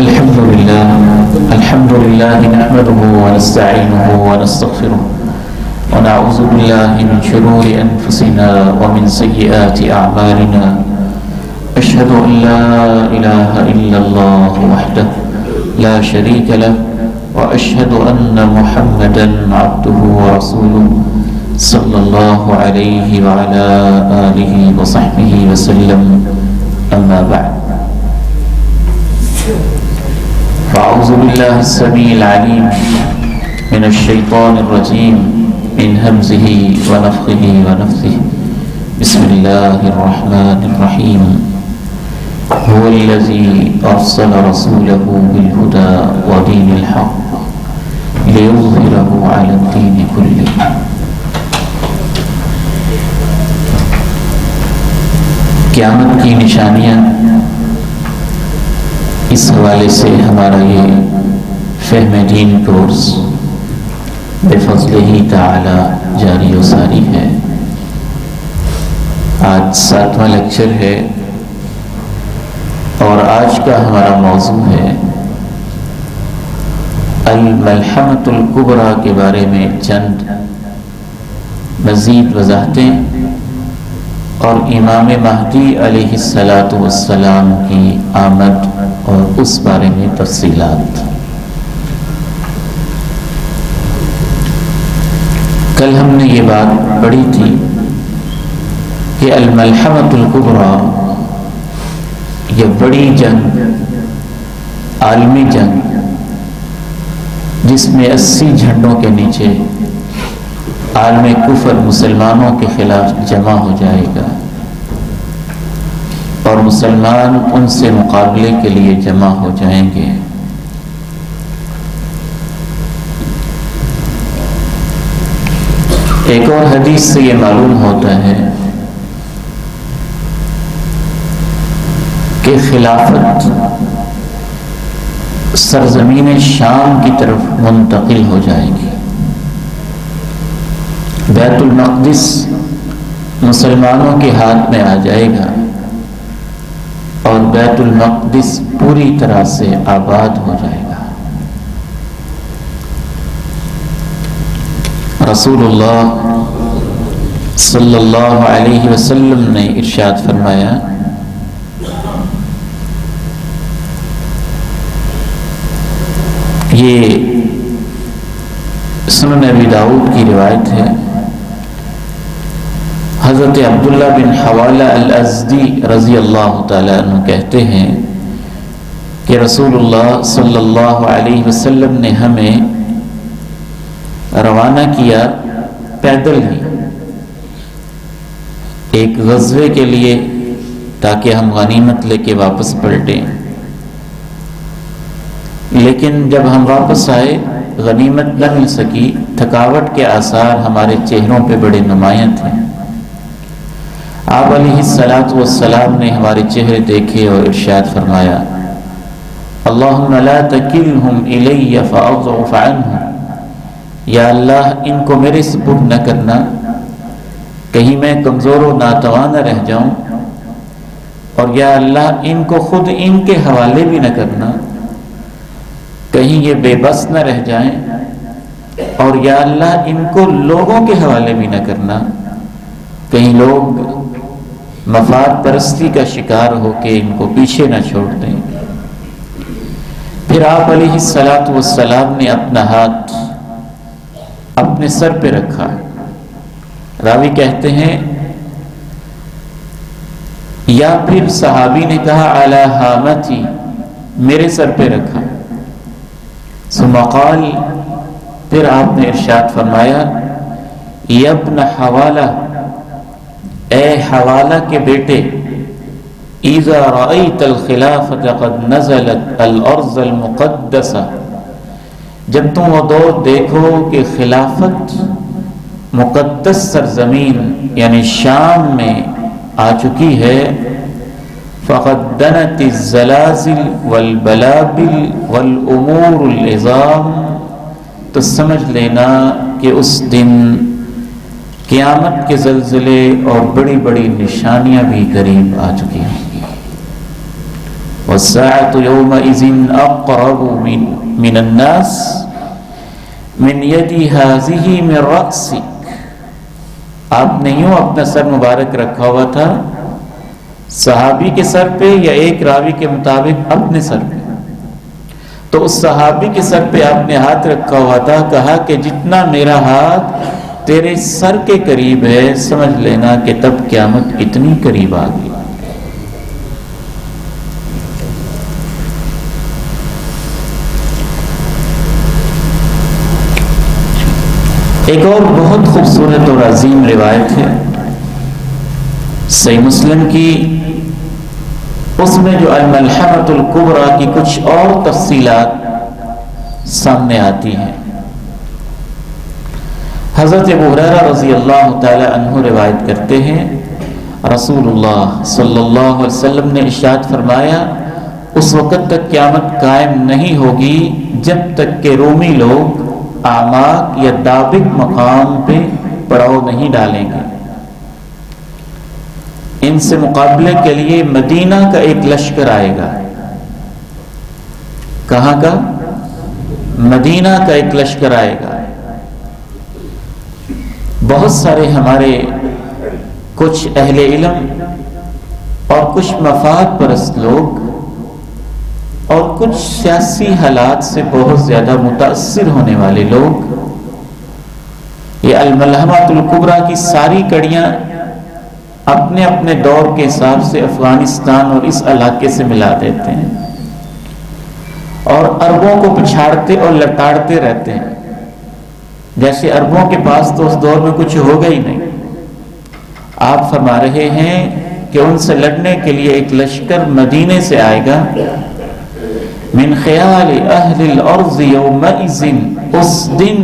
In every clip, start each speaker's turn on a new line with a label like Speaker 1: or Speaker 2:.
Speaker 1: الحمد لله نحمده ونستعينه ونستغفره ونعوذ بالله من شرور أنفسنا ومن سيئات أعمالنا أشهد أن لا إله إلا الله وحده لا شريك له وأشهد أن محمدا عبده ورسوله صلى الله عليه وعلى آله وصحبه وسلم أما بعد فأعوذ بالله السميع العليم من الشيطان الرجيم من همزه ونفخه ونفثه بسم الله الرحمن الرحيم هو الذي أرسل رسوله بالهدى ودين الحق ليظهره على الدين كله. قیامت کی نشانیاں، اس حوالے سے ہمارا یہ فہم دین کورس بفضلہ تعالی جاری و ساری ہے۔ آج 7واں لیکچر ہے اور آج کا ہمارا موضوع ہے الملحمۃ الکبریٰ کے بارے میں چند مزید وضاحتیں اور امام مہدی علیہ السلام کی آمد اور اس بارے میں تفصیلات۔ کل ہم نے یہ بات پڑھی تھی کہ الملحمۃ الکبریٰ یہ بڑی جنگ، عالمی جنگ، جس میں 80 جھنڈوں کے نیچے عالم کفر مسلمانوں کے خلاف جمع ہو جائے گا اور مسلمان ان سے مقابلے کے لیے جمع ہو جائیں گے۔ ایک اور حدیث سے یہ معلوم ہوتا ہے کہ خلافت سرزمین شام کی طرف منتقل ہو جائے گی۔ بیت المقدس مسلمانوں کے ہاتھ میں آ جائے گا اور بیت المقدس پوری طرح سے آباد ہو جائے گا۔ رسول اللہ صلی اللہ علیہ وسلم نے ارشاد فرمایا، یہ سنن ابی داؤد کی روایت ہے، حضرت عبداللہ بن حوالہ الازدی رضی اللہ تعالیٰ عنہ کہتے ہیں کہ رسول اللہ صلی اللہ علیہ وسلم نے ہمیں روانہ کیا پیدل ہی ایک غزوے کے لیے تاکہ ہم غنیمت لے کے واپس پلٹیں، لیکن جب ہم واپس آئے غنیمت نہ مل سکی، تھکاوٹ کے آثار ہمارے چہروں پہ بڑے نمایاں تھے۔ آپ علیہ السلام نے ہمارے چہرے دیکھے اور ارشاد فرمایا، اللہم لا تکلہم الی فاضعف عنہم، یا اللہ ان کو میرے سپرد نہ کرنا، کہیں میں کمزور و ناتواں نہ رہ جاؤں، اور یا اللہ ان کو خود ان کے حوالے بھی نہ کرنا، کہیں یہ بے بس نہ رہ جائیں، اور یا اللہ ان کو لوگوں کے حوالے بھی نہ کرنا، کہیں لوگ مفاد پرستی کا شکار ہو کے ان کو پیچھے نہ چھوڑ دیں۔ پھر آپ علیہ السلام نے اپنا ہاتھ اپنے سر پہ رکھا، راوی کہتے ہیں یا پھر صحابی نے کہا علی ہامتی، میرے سر پہ رکھا، ثم قال، پھر آپ نے ارشاد فرمایا، یا ابن حوالہ، اے حوالہ کے بیٹے، اذا رأیت الخلافۃ قد نزلت الارض المقدسہ، جب تم وہ دور دیکھو کہ خلافت مقدس سرزمین یعنی شام میں آ چکی ہے، فقد دنت الزلازل والبلابل والامور العظام، تو سمجھ لینا کہ اس دن قیامت کے زلزلے اور بڑی بڑی نشانیاں بھی قریب آ چکی ہیں۔ والساعة يومئذ أقرب من الناس من يدي هذه من رأسك. آپ نے یوں اپنا سر مبارک رکھا ہوا تھا، صحابی کے سر پہ یا ایک راوی کے مطابق اپنے سر پہ. تو اس صحابی کے سر پہ آپ نے ہاتھ رکھا ہوا تھا، کہا کہ جتنا میرا ہاتھ تیرے سر کے قریب ہے سمجھ لینا کہ تب قیامت اتنی قریب آ گئی. ایک اور بہت خوبصورت اور عظیم روایت ہے صحیح مسلم کی، اس میں جو الملحمۃ الکبریٰ کی کچھ اور تفصیلات سامنے آتی ہیں. حضرت ابو ہریرہ رضی اللہ تعالی عنہ روایت کرتے ہیں، رسول اللہ صلی اللہ علیہ وسلم نے ارشاد فرمایا اس وقت تک قیامت قائم نہیں ہوگی جب تک کہ رومی لوگ اعماق یا دابق مقام پہ پڑاؤ نہیں ڈالیں گے. ان سے مقابلے کے لیے مدینہ کا ایک لشکر آئے گا. کہاں کا؟ مدینہ کا ایک لشکر آئے گا. بہت سارے ہمارے کچھ اہل علم اور کچھ مفاد پرست لوگ اور کچھ سیاسی حالات سے بہت زیادہ متاثر ہونے والے لوگ یہ الملحمۃ الکبریٰ کی ساری کڑیاں اپنے اپنے دور کے حساب سے افغانستان اور اس علاقے سے ملا دیتے ہیں اور عربوں کو پچھاڑتے اور لتاڑتے رہتے ہیں، جیسے عربوں کے پاس تو اس دور میں کچھ ہوگا ہی نہیں. آپ فرما رہے ہیں کہ ان سے لڑنے کے لیے ایک لشکر مدینے سے آئے گا. من خیال اہل الارض یومئذ، اس دن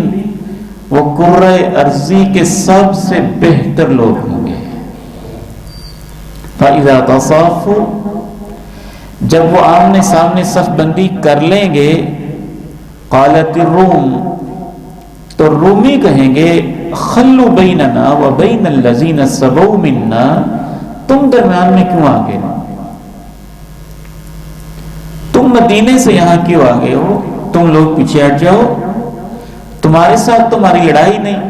Speaker 1: وہ کرۂ ارضی کے سب سے بہتر لوگ ہوں گے. فَإِذَا تَصَافُوا، جب وہ آمنے سامنے صف بندی کر لیں گے، قالت الروم، تو رومی کہیں گے خلوا بیننا وبین الذین سبوا منا، تم درمیان میں کیوں آ گئے؟ تم مدینے سے یہاں کیوں آ گئے ہو؟ تم لوگ پیچھے ہٹ جاؤ، تمہارے ساتھ تمہاری لڑائی نہیں،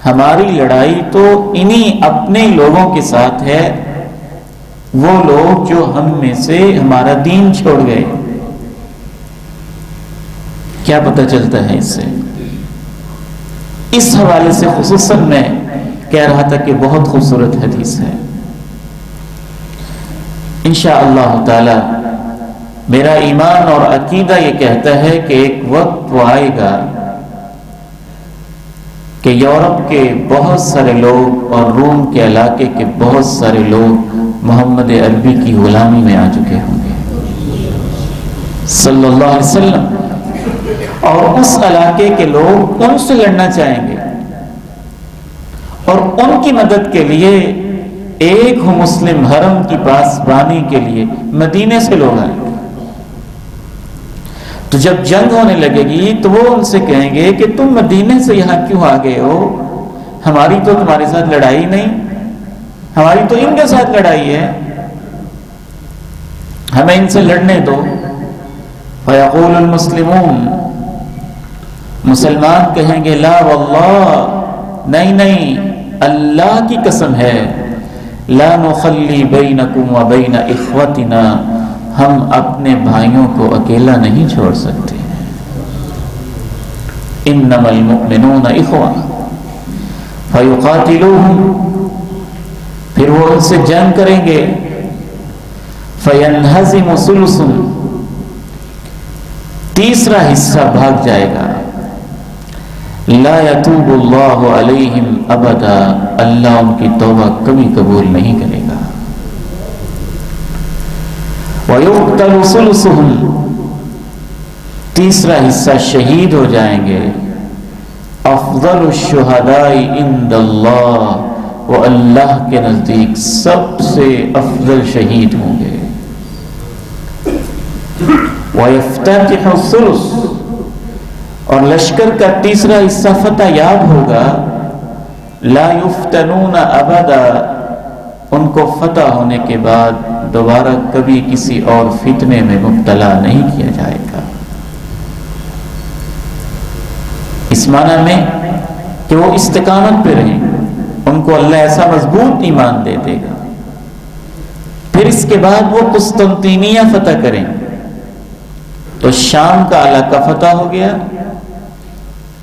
Speaker 1: ہماری لڑائی تو انہی اپنے لوگوں کے ساتھ ہے، وہ لوگ جو ہم میں سے ہمارا دین چھوڑ گئے. کیا پتہ چلتا ہے اس سے؟ اس حوالے سے خصوصاً میں کہہ رہا تھا کہ بہت خوبصورت حدیث ہے. انشاءاللہ تعالی میرا ایمان اور عقیدہ یہ کہتا ہے کہ ایک وقت وہ آئے گا کہ یورپ کے بہت سارے لوگ اور روم کے علاقے کے بہت سارے لوگ محمد عربی کی غلامی میں آ چکے ہوں گے صلی اللہ علیہ وسلم، اور اس علاقے کے لوگ ان سے لڑنا چاہیں گے اور ان کی مدد کے لیے ایک ہو مسلم حرم کی پاسبانی کے لیے مدینے سے لوگ آئیں گے. تو جب جنگ ہونے لگے گی تو وہ ان سے کہیں گے کہ تم مدینے سے یہاں کیوں آ گئے ہو؟ ہماری تو تمہارے ساتھ لڑائی نہیں، ہماری تو ان کے ساتھ لڑائی ہے، ہمیں ان سے لڑنے دو. فیقول المسلمون، مسلمان کہیں گے لا واللہ، نہیں نہیں، اللہ کی قسم ہے، لا نخلی بینکم و بین اخوتنا، ہم اپنے بھائیوں کو اکیلا نہیں چھوڑ سکتے. انما المؤمنون اخوہ فیقاتلوہم، پھر وہ ان سے جنگ کریں گے. فینہزم ثلث، تیسرا حصہ بھاگ جائے گا. لا یتوب اللہ علیہم ابدا، اللہ ان کی توبہ کبھی قبول نہیں کرے گا. وَيُقْتَلُ ثُلُثُهُمْ، تیسرا حصہ شہید ہو جائیں گے. افضل الشہداء عند اللہ، وہ اللہ کے نزدیک سب سے افضل شہید ہوں گے. وَيَفْتَتِحُ الثُّلُث، اور لشکر کا تیسرا حصہ فتح یاب ہوگا. لا یفتنون ابدا، ان کو فتح ہونے کے بعد دوبارہ کبھی کسی اور فتنے میں مبتلا نہیں کیا جائے گا۔ اس معنی میں کہ وہ استقامت پہ رہیں، ان کو اللہ ایسا مضبوط ایمان دے دے گا۔ پھر اس کے بعد وہ قسطنطینیہ فتح کریں، تو شام کا علاقہ فتح ہو گیا۔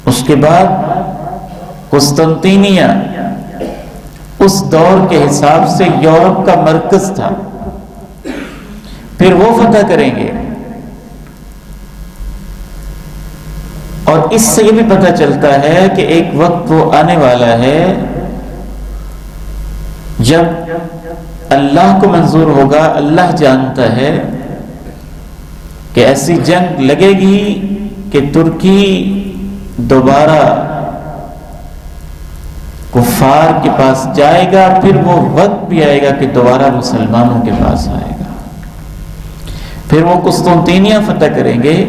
Speaker 1: اس کے بعد قسطنطینیہ اس دور کے حساب سے یورپ کا مرکز تھا، پھر وہ فتح کریں گے۔ اور اس سے یہ بھی پتہ چلتا ہے کہ ایک وقت وہ آنے والا ہے جب اللہ کو منظور ہوگا، اللہ جانتا ہے کہ ایسی جنگ لگے گی کہ ترکی دوبارہ کفار کے پاس جائے گا، پھر وہ وقت بھی آئے گا کہ دوبارہ مسلمانوں کے پاس آئے گا۔ پھر وہ قسطنطینیہ فتح کریں گے۔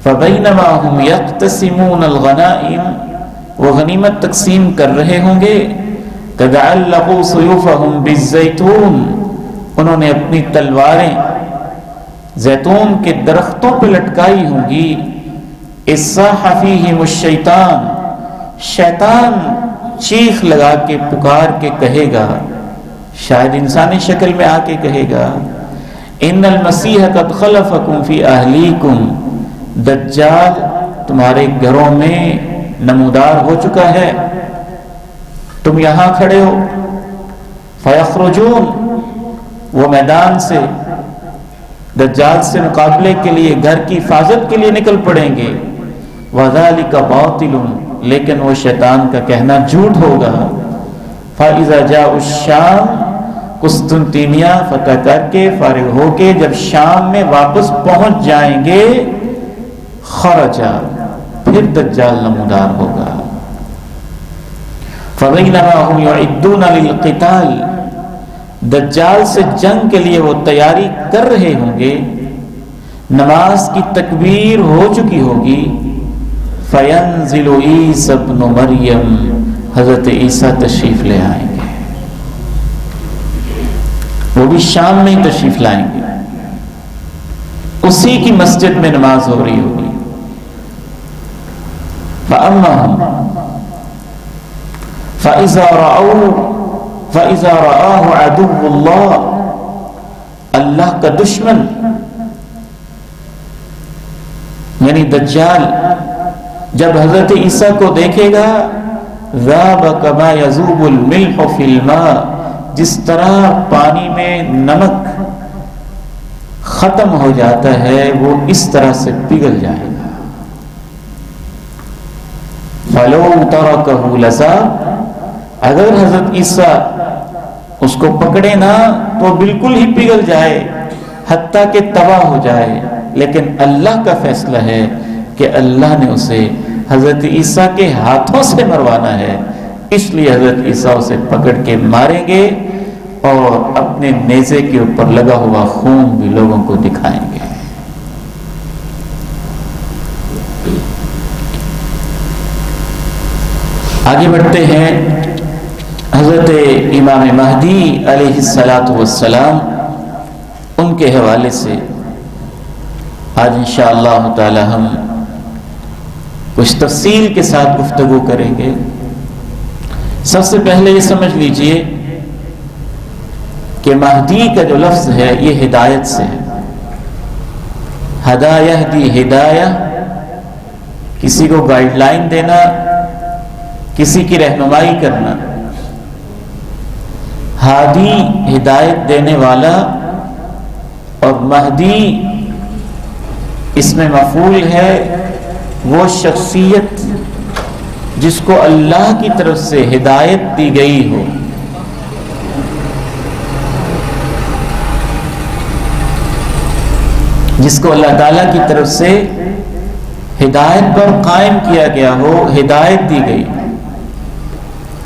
Speaker 1: فَبَيْنَمَا هُمْ يَقْتَسِمُونَ الْغَنَائِمَ، وہ غنیمت تقسیم کر رہے ہوں گے۔ قَدْ عَلَّقُوا سُيُوفَهُمْ بِالزَّيْتُونِ، انہوں نے اپنی تلواریں زیتون کے درختوں پہ لٹکائی ہوں گی۔ اِصَّاحَ فِيهِمُ الشَّيْطَانُ، شیطان چیخ لگا کے پکار کے کہے گا، شاید انسانی شکل میں آ کے کہے گا، ان المسیح قد خلفکم فی اہلیکم، دجال تمہارے گھروں میں نمودار ہو چکا ہے، تم یہاں کھڑے ہو۔ فیخرجون، وہ میدان سے دجال سے مقابلے کے لیے، گھر کی حفاظت کے لیے نکل پڑیں گے۔ وذالک باطل، لیکن وہ شیطان کا کہنا جھوٹ ہوگا۔ فَإِذَا جَاءُ الشَّامَ، قسطنطینیہ فتح کر کے فارغ ہو کے جب شام میں واپس پہنچ جائیں گے، خرجا، پھر دجال نمودار ہوگا۔ فَبَيْنَمَا هُمْ يُعِدُّونَ لِلْقِتَالِ، دجال سے جنگ کے لیے وہ تیاری کر رہے ہوں گے، نماز کی تکبیر ہو چکی ہوگی۔ فَيَنزِلُ عِيسَى ابْنُ مَرْيَمَ، حضرت عیسیٰ تشریف لے آئیں گے، وہ بھی شام میں تشریف لائیں گے، اسی کی مسجد میں نماز ہو رہی ہوگی۔ فَأَمَّهُمْ فَإِذَا رَآهُ عَدُوُّ اللَّهِ، اللہ کا دشمن یعنی دجال جب حضرت عیسیٰ کو دیکھے گا، ذَابَ كَمَا يَذُوبُ الْمِلْحُ فِي الْمَاءِ، جس طرح پانی میں نمک ختم ہو جاتا ہے وہ اس طرح سے پگھل جائے گا۔ فَلَوْ تَرَكَهُ لَذَابَ، اگر حضرت عیسیٰ اس کو پکڑے نا تو بالکل ہی پگھل جائے، حتیٰ کہ تباہ ہو جائے، لیکن اللہ کا فیصلہ ہے کہ اللہ نے اسے حضرت عیسیٰ کے ہاتھوں سے مروانا ہے، اس لیے حضرت عیسیٰ اسے پکڑ کے ماریں گے اور اپنے نیزے کے اوپر لگا ہوا خون بھی لوگوں کو دکھائیں گے۔ آگے بڑھتے ہیں، حضرت امام مہدی علیہ السلام ان کے حوالے سے آج انشاءاللہ تعالی ہم کچھ تفصیل کے ساتھ گفتگو کریں گے۔ سب سے پہلے یہ سمجھ لیجئے کہ مہدی کا جو لفظ ہے یہ ہدایت سے ہے۔ ہدا یہدی، ہدایہ کسی کو گائیڈ لائن دینا، کسی کی رہنمائی کرنا۔ ہادی ہدایت دینے والا، اور مہدی اس میں مفعول ہے وہ شخصیت جس کو اللہ کی طرف سے ہدایت دی گئی ہو۔ جس کو اللہ تعالیٰ کی طرف سے ہدایت پر قائم کیا گیا ہو، ہدایت دی گئی،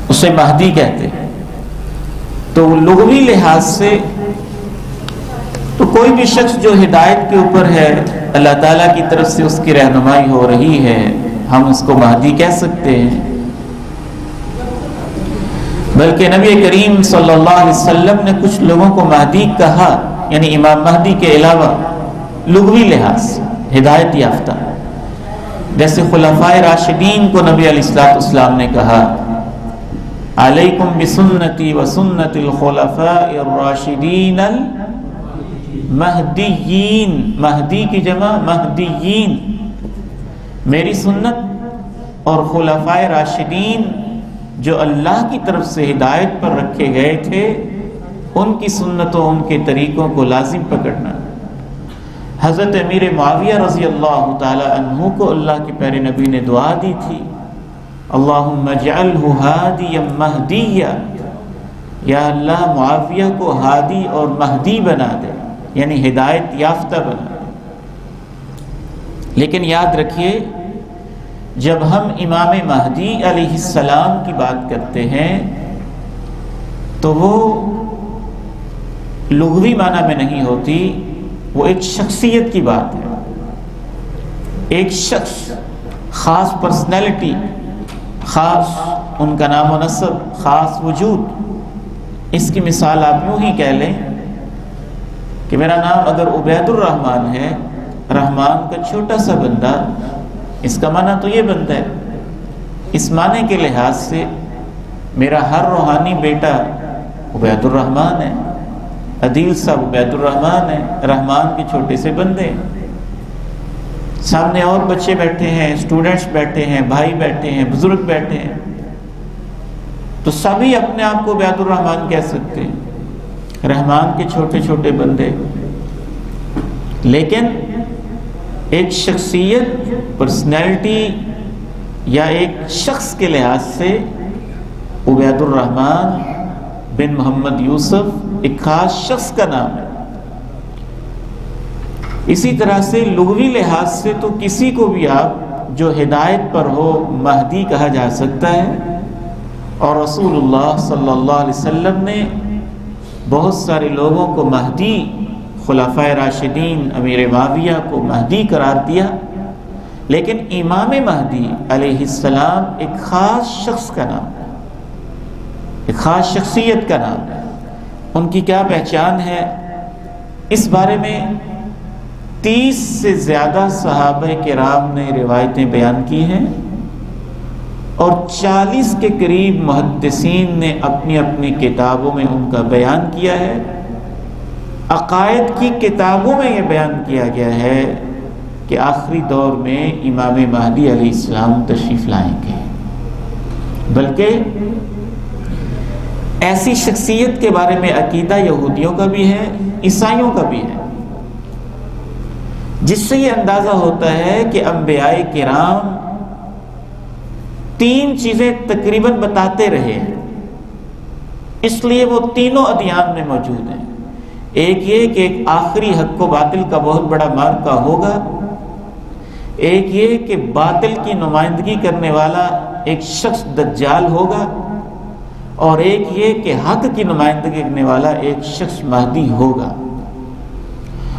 Speaker 1: اسے مہدی کہتے ہیں۔ تو لغوی لحاظ سے تو کوئی بھی شخص جو ہدایت کے اوپر ہے، اللہ تعالیٰ کی طرف سے اس کی رہنمائی ہو رہی ہے، ہم اس کو مہدی کہہ سکتے ہیں۔ بلکہ نبی کریم صلی اللہ علیہ وسلم نے کچھ لوگوں کو مہدی کہا، یعنی امام مہدی کے علاوہ لغوی لحاظ سے ہدایت یافتہ، جیسے خلفائے راشدین کو نبی علیہ السلام نے کہا علیکم بسنتی وسنت الخلفاء الراشدین المہدیین، مہدی کی جمع مہدیین، میری سنت اور خلفائے راشدین جو اللہ کی طرف سے ہدایت پر رکھے گئے تھے ان کی سنتوں، ان کے طریقوں کو لازم پکڑنا۔ حضرت امیر معاویہ رضی اللہ تعالی عنہ کو اللہ کے پیارے نبی نے دعا دی تھی، اللہم اجعلہ ہادیا مہدیا، یا اللہ معاویہ کو ہادی اور مہدی بنا دے، یعنی ہدایت یافتہ بنا دے۔ لیکن یاد رکھیے جب ہم امام مہدی علیہ السلام کی بات کرتے ہیں تو وہ لغوی معنی میں نہیں ہوتی، وہ ایک شخصیت کی بات ہے، ایک شخص، خاص پرسنالٹی، خاص ان کا نام و نسب، خاص وجود۔ اس کی مثال آپ یوں ہی کہہ لیں کہ میرا نام اگر عبید الرحمن ہے، رحمان کا چھوٹا سا بندہ، اس کا معنی تو یہ بنتا ہے، اس معنی کے لحاظ سے میرا ہر روحانی بیٹا عبید الرحمن ہے، عدیل صاحب عبید الرحمن ہے، رحمان کے چھوٹے سے بندے۔ سامنے اور بچے بیٹھے ہیں، اسٹوڈنٹس بیٹھے ہیں، بھائی بیٹھے ہیں، بزرگ بیٹھے ہیں، تو سبھی اپنے آپ کو عبید الرحمن کہہ سکتے ہیں، رحمان کے چھوٹے چھوٹے بندے۔ لیکن ایک شخصیت، پرسنالٹی یا ایک شخص کے لحاظ سے عبید الرحمن بن محمد یوسف ایک خاص شخص کا نام ہے۔ اسی طرح سے لغوی لحاظ سے تو کسی کو بھی آپ جو ہدایت پر ہو مہدی کہا جا سکتا ہے، اور رسول اللہ صلی اللہ علیہ وسلم نے بہت سارے لوگوں کو مہدی، خلفائے راشدین، امیر معاویہ کو مہدی قرار دیا۔ لیکن امام مہدی علیہ السلام ایک خاص شخص کا نام ہے، ایک خاص شخصیت کا نام ہے۔ ان کی کیا پہچان ہے، اس بارے میں 30 سے زیادہ صحابہ کرام نے روایتیں بیان کی ہیں، اور 40 کے قریب محدثین نے اپنی اپنی کتابوں میں ان کا بیان کیا ہے۔ عقائد کی کتابوں میں یہ بیان کیا گیا ہے کہ آخری دور میں امام مہدی علیہ السلام تشریف لائیں گے۔ بلکہ ایسی شخصیت کے بارے میں عقیدہ یہودیوں کا بھی ہے، عیسائیوں کا بھی ہے، جس سے یہ اندازہ ہوتا ہے کہ انبیاء کرام 3 چیزیں تقریباً بتاتے رہے، اس لیے وہ تینوں ادیان میں موجود ہیں۔ ایک یہ کہ ایک آخری حق و باطل کا بہت بڑا مارکہ ہوگا، ایک یہ کہ باطل کی نمائندگی کرنے والا ایک شخص دجال ہوگا، اور ایک یہ کہ حق کی نمائندگی کرنے والا ایک شخص مہدی ہوگا۔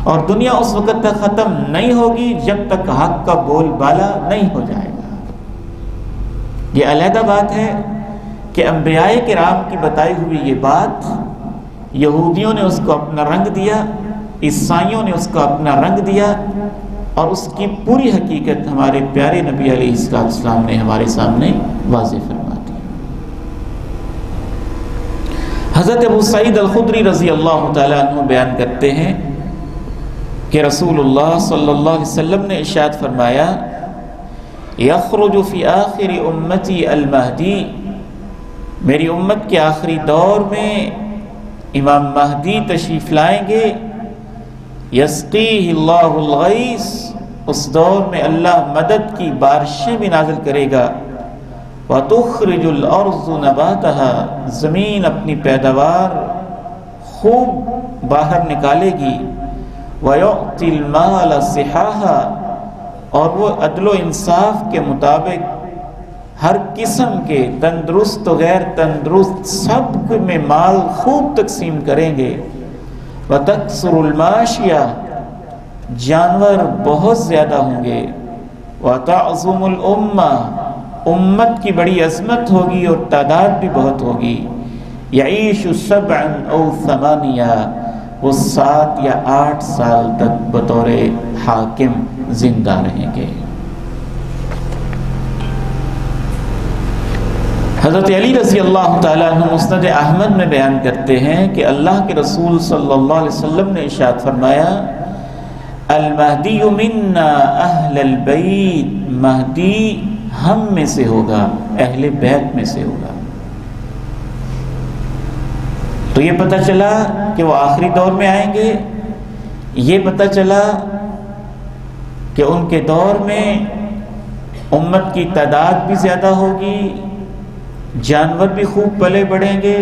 Speaker 1: اور دنیا اس وقت تک ختم نہیں ہوگی جب تک حق کا بول بالا نہیں ہو جائے گا۔ یہ علیحدہ بات ہے کہ انبیاء کرام کی بتائی ہوئی یہ بات یہودیوں نے اس کو اپنا رنگ دیا، عیسائیوں نے اس کو اپنا رنگ دیا، اور اس کی پوری حقیقت ہمارے پیارے نبی علیہ السلام نے ہمارے سامنے واضح فرما دی۔ حضرت ابو سعید الخدری رضی اللہ تعالیٰ عنہ بیان کرتے ہیں کہ رسول اللہ صلی اللہ علیہ وسلم نے ارشاد فرمایا، یخرج فی آخر امتی المہدی، میری امت کے آخری دور میں امام مہدی تشریف لائیں گے، یسقیہ اللہ الغیث، اس دور میں اللہ مدد کی بارشیں بھی نازل کرے گا، وتخرج الارض نباتها، زمین اپنی پیداوار خوب باہر نکالے گی، ویعطی المال صحاحا، اور وہ عدل و انصاف کے مطابق ہر قسم کے تندرست و غیر تندرست سب میں مال خوب تقسیم کریں گے، وتکثر الماشیہ، جانور بہت زیادہ ہوں گے، وتعظم الامہ، امت کی بڑی عظمت ہوگی اور تعداد بھی بہت ہوگی، یعیش 7 او 8، وہ 7 یا 8 سال تک بطور حاکم زندہ رہیں گے۔ حضرت علی رضی اللہ تعالیٰ عنہ مسند احمد میں بیان کرتے ہیں کہ اللہ کے رسول صلی اللہ علیہ وسلم نے ارشاد فرمایا، المہدی منا اہل البیت، مہدی ہم میں سے ہوگا، اہل بیت میں سے ہوگا۔ تو یہ پتہ چلا کہ وہ آخری دور میں آئیں گے، یہ پتہ چلا کہ ان کے دور میں امت کی تعداد بھی زیادہ ہوگی، جانور بھی خوب پلے بڑھیں گے،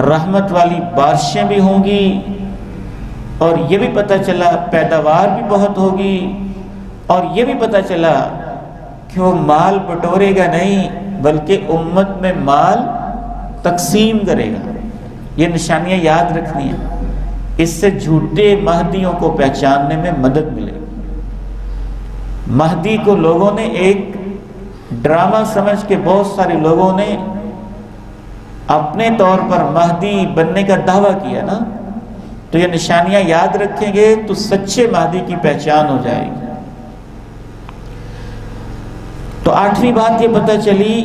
Speaker 1: رحمت والی بارشیں بھی ہوں گی، اور یہ بھی پتہ چلا پیداوار بھی بہت ہوگی، اور یہ بھی پتہ چلا کہ وہ مال بٹورے گا نہیں بلکہ امت میں مال تقسیم کرے گا۔ یہ نشانیاں یاد رکھنی ہیں، اس سے جھوٹے مہدیوں کو پہچاننے میں مدد ملے گی۔ مہدی کو لوگوں نے ایک ڈرامہ سمجھ کے، بہت سارے لوگوں نے اپنے طور پر مہدی بننے کا دعویٰ کیا نا، تو یہ نشانیاں یاد رکھیں گے تو سچے مہدی کی پہچان ہو جائے گی۔ تو 8ویں بات یہ پتہ چلی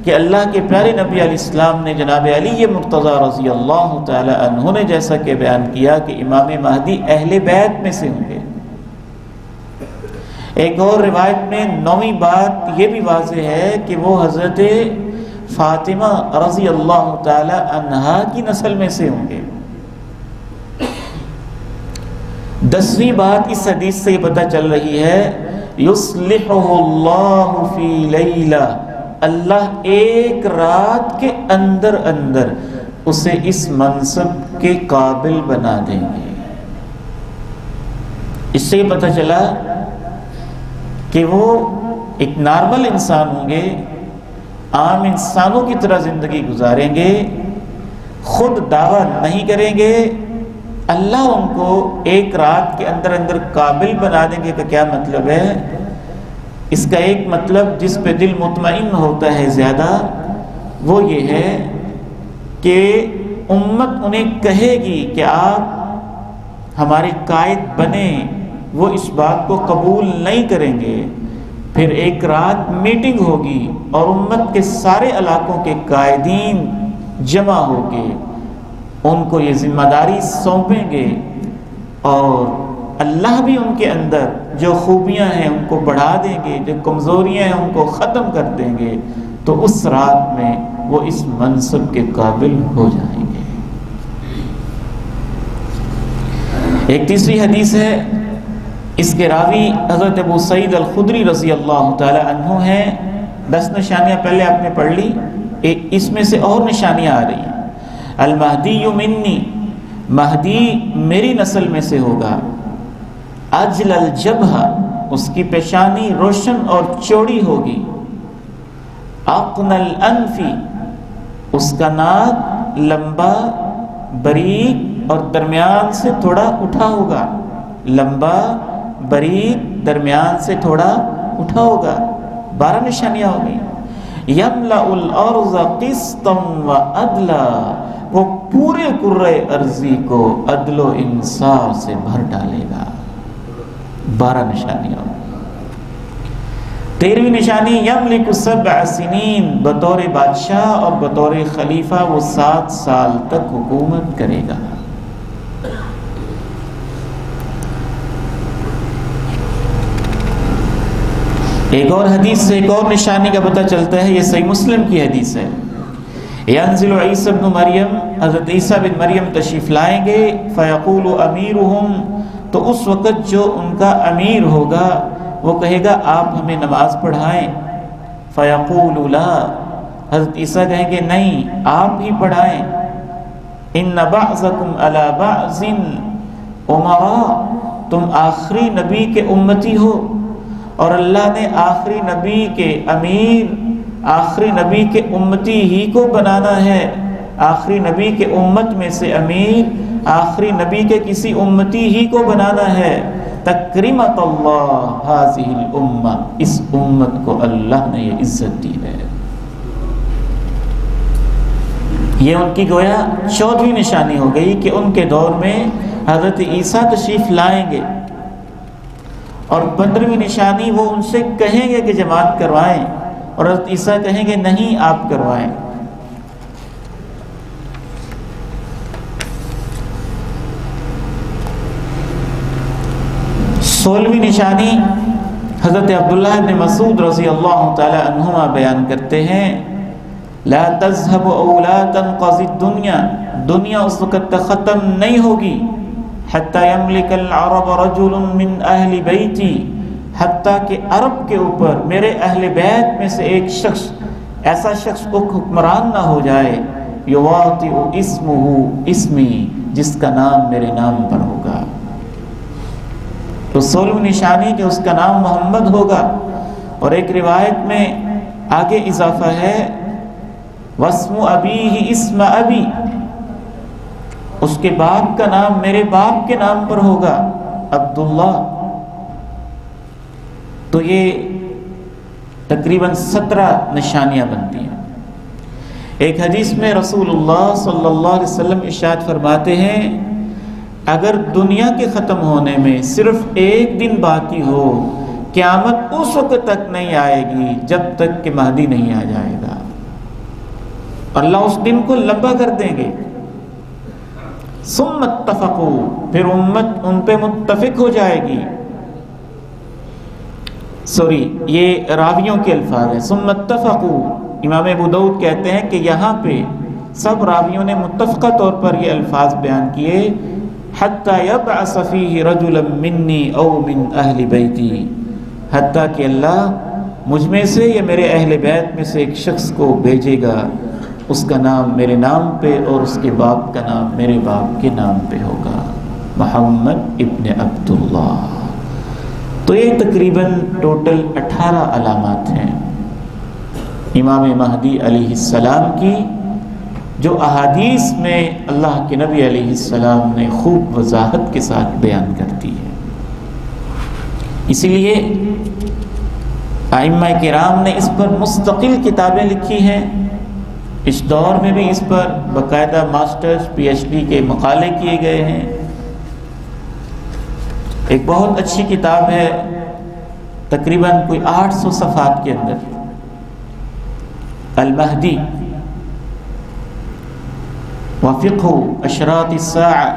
Speaker 1: کہ اللہ کے پیارے نبی علیہ السلام نے جناب علی مرتضیٰ رضی اللہ تعالی عنہ نے جیسا کہ بیان کیا کہ امام مہدی اہل بیت میں سے ہوں گے۔ ایک اور روایت میں 9ویں بات یہ بھی واضح ہے کہ وہ حضرت فاطمہ رضی اللہ تعالی عنہا کی نسل میں سے ہوں گے۔ 10ویں بات اس حدیث سے یہ پتہ چل رہی ہے، یصلحہ اللہ فی لیلہ، اللہ ایک رات کے اندر اسے اس منصب کے قابل بنا دیں گے۔ اس سے یہ پتہ چلا کہ وہ ایک نارمل انسان ہوں گے، عام انسانوں کی طرح زندگی گزاریں گے، خود دعویٰ نہیں کریں گے، اللہ ان کو ایک رات کے اندر قابل بنا دیں گے۔ کا کیا مطلب ہے؟ اس کا ایک مطلب جس پہ دل مطمئن ہوتا ہے زیادہ، وہ یہ ہے کہ امت انہیں کہے گی کہ آپ ہمارے قائد بنے، وہ اس بات کو قبول نہیں کریں گے۔ پھر ایک رات میٹنگ ہوگی اور امت کے سارے علاقوں کے قائدین جمع ہو کے ان کو یہ ذمہ داری سونپیں گے، اور اللہ بھی ان کے اندر جو خوبیاں ہیں ان کو بڑھا دیں گے، جو کمزوریاں ہیں ان کو ختم کر دیں گے، تو اس رات میں وہ اس منصب کے قابل ہو جائیں گے۔ ایک تیسری حدیث ہے، اس کے راوی حضرت ابو سعید الخدری رضی اللہ تعالی عنہ ہیں۔ 10 نشانیاں پہلے آپ نے پڑھ لی، اس میں سے اور نشانیاں آ رہی ہیں۔ المہدی منی، مہدی میری نسل میں سے ہوگا۔ اجل الجبہہ، اس کی پیشانی روشن اور چوڑی ہوگی۔ اقن الانفی، اس کا ناک لمبا باریک اور درمیان سے تھوڑا اٹھا ہوگا، لمبا باریک درمیان سے تھوڑا اٹھا ہوگا۔ 12 نشانیاں ہو گئی۔ یملأ الارض قسطا وعدلا، وہ پورے کرۂ ارضی کو عدل و انصاف سے بھر ڈالے گا۔ 12 نشانیاں ہو گئی۔ 13ویں نشانی، یملک 7 سنین، بطور بادشاہ اور بطور خلیفہ وہ 7 سال تک حکومت کرے گا۔ ایک اور حدیث سے ایک اور نشانی کا پتہ چلتا ہے، یہ صحیح مسلم کی حدیث ہے۔ ینزل عیسی ابن مریم، حضرت عیسیٰ بن مریم تشریف لائیں گے، فیقول امیرہم، تو اس وقت جو ان کا امیر ہوگا وہ کہے گا آپ ہمیں نماز پڑھائیں۔ فیقول لا، حضرت عیسیٰ کہیں گے نہیں، آپ ہی پڑھائیں۔ ان بعضکم علی بعض امراء، تم آخری نبی کے امتی ہو، اور اللہ نے آخری نبی کے امیر، آخری نبی کے امتی ہی کو بنانا ہے۔ آخری نبی کے امت میں سے امیر آخری نبی کے کسی امتی ہی کو بنانا ہے۔ تکرمت اللہ ہذہ الامہ، اس امت کو اللہ نے یہ عزت دی ہے۔ یہ ان کی گویا 14ویں نشانی ہو گئی کہ ان کے دور میں حضرت عیسیٰ تشریف لائیں گے، اور 15ویں نشانی وہ ان سے کہیں گے کہ جماعت کروائیں، اور حضرت عیسیٰ کہیں گے نہیں آپ کروائیں۔ سولہویں نشانی حضرت عبداللہ بن مسعود رضی اللہ تعالی عنہما بیان کرتے ہیں، لا تذهب او لا تنقضي الدنيا، دنیا اس وقت تک ختم نہیں ہوگی، حتی یملک العرب رجل من اہل بیتی، حتیٰ کہ عرب کے اوپر میرے اہل بیت میں سے ایک شخص، ایسا شخص کو حکمران نہ ہو جائے، یواطئ اسمہ اسمی، جس کا نام میرے نام پر ہوگا۔ تو 16ویں نشانی کہ اس کا نام محمد ہوگا، اور ایک روایت میں آگے اضافہ ہے واسم ابیہ اسم ابی، اس کے باپ کا نام میرے باپ کے نام پر ہوگا، عبداللہ۔ تو یہ تقریباً 17 نشانیاں بنتی ہیں۔ ایک حدیث میں رسول اللہ صلی اللہ علیہ وسلم ارشاد فرماتے ہیں، اگر دنیا کے ختم ہونے میں صرف ایک دن باقی ہو، قیامت اس وقت تک نہیں آئے گی جب تک کہ مہدی نہیں آ جائے گا، اللہ اس دن کو لمبا کر دیں گے۔ ثم اتفقوا، پھر امت ان پہ متفق ہو جائے گی۔ یہ راویوں کے الفاظ ہیں، ثم اتفقوا۔ امام ابو داؤد کہتے ہیں کہ یہاں پہ سب راویوں نے متفقہ طور پر یہ الفاظ بیان کیے، حتی یبعث فیہ رجلا منی او من اہل بیتی، حتیٰ کہ اللہ مجھ میں سے یا میرے اہل بیت میں سے ایک شخص کو بھیجے گا، اس کا نام میرے نام پہ اور اس کے باپ کا نام میرے باپ کے نام پہ ہوگا، محمد ابن عبداللہ۔ تو یہ تقریباً ٹوٹل 18 علامات ہیں امام مہدی علیہ السلام کی، جو احادیث میں اللہ کے نبی علیہ السلام نے خوب وضاحت کے ساتھ بیان کرتی ہے۔ اسی لیے ائمہ کرام نے اس پر مستقل کتابیں لکھی ہیں، اس دور میں بھی اس پر باقاعدہ ماسٹرز پی ایچ ڈی کے مقالے کیے گئے ہیں۔ ایک بہت اچھی کتاب ہے، تقریباً کوئی 800 صفحات کے اندر، المہدی وفقہ اشراط الساعہ۔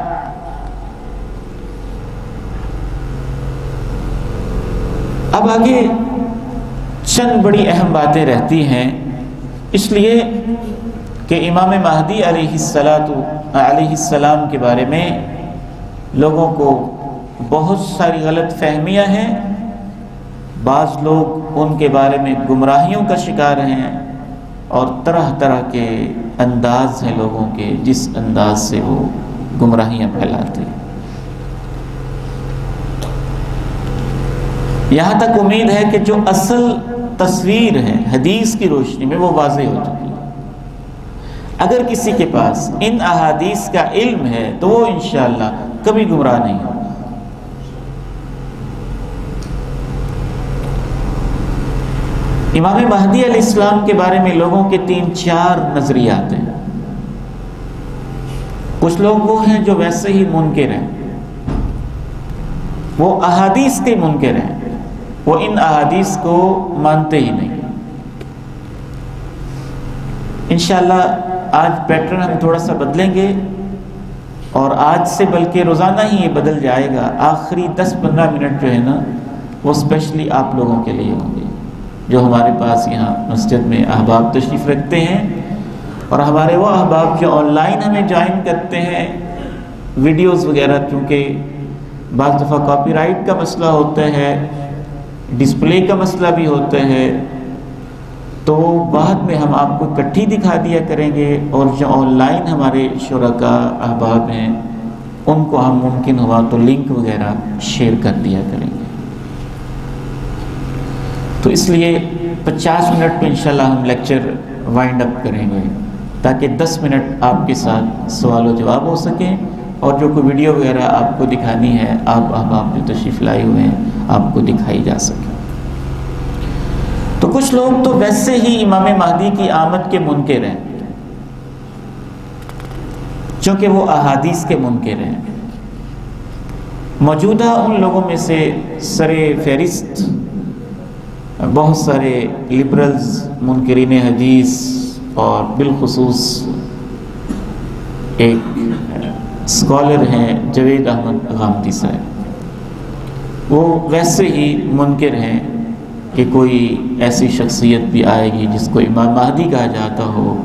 Speaker 1: اب آگے چند بڑی اہم باتیں رہتی ہیں، اس لیے کہ امام مہدی علیہ السلام کے بارے میں لوگوں کو بہت ساری غلط فہمیاں ہیں، بعض لوگ ان کے بارے میں گمراہیوں کا شکار ہیں، اور طرح طرح کے انداز ہیں لوگوں کے جس انداز سے وہ گمراہیاں پھیلاتے ہیں۔ یہاں تک امید ہے کہ جو اصل تصویر ہے حدیث کی روشنی میں وہ واضح ہو چکی ہے۔ اگر کسی کے پاس ان احادیث کا علم ہے تو وہ انشاءاللہ کبھی گمراہ نہیں ہوگا۔ امام مہدی علیہ السلام کے بارے میں لوگوں کے 3-4 نظریات ہیں۔ کچھ لوگ وہ ہیں جو ویسے ہی منکر ہیں، وہ احادیث کے منکر ہیں، وہ ان احادیث کو مانتے ہی نہیں۔ انشاءاللہ آج پیٹرن ہم تھوڑا سا بدلیں گے، اور آج سے بلکہ روزانہ ہی یہ بدل جائے گا۔ آخری 10-15 منٹ جو ہے نا وہ اسپیشلی آپ لوگوں کے لیے ہوں گے جو ہمارے پاس یہاں مسجد میں احباب تشریف رکھتے ہیں، اور ہمارے وہ احباب جو آن لائن ہمیں جوائن کرتے ہیں، ویڈیوز وغیرہ، کیونکہ بعض دفعہ کاپی رائٹ کا مسئلہ ہوتا ہے، ڈسپلے کا مسئلہ بھی ہوتا ہے، تو بعد میں ہم آپ کو اکٹھی دکھا دیا کریں گے، اور جو آن لائن ہمارے شرکاء احباب ہیں ان کو ہم ممکن ہوا تو لنک وغیرہ شیئر کر دیا کریں گے۔ تو اس لیے 50 منٹ میں انشاءاللہ ہم لیکچر وائنڈ اپ کریں گے، تاکہ 10 منٹ آپ کے ساتھ سوال و جواب ہو سکیں، اور جو کوئی ویڈیو وغیرہ آپ کو دکھانی ہے آپ احباب جو تشریف لائے ہوئے ہیں آپ کو دکھائی جا سکے۔ تو کچھ لوگ تو ویسے ہی امام مہدی کی آمد کے منکر ہیں، چونکہ وہ احادیث کے منکر ہیں۔ موجودہ ان لوگوں میں سے سر فہرست بہت سارے لبرلز، منکرین حدیث اور بالخصوص ایک اسکالر ہیں جاوید احمد غامدی صاحب، وہ ویسے ہی منکر ہیں کہ کوئی ایسی شخصیت بھی آئے گی جس کو امام مہدی کہا جاتا ہو،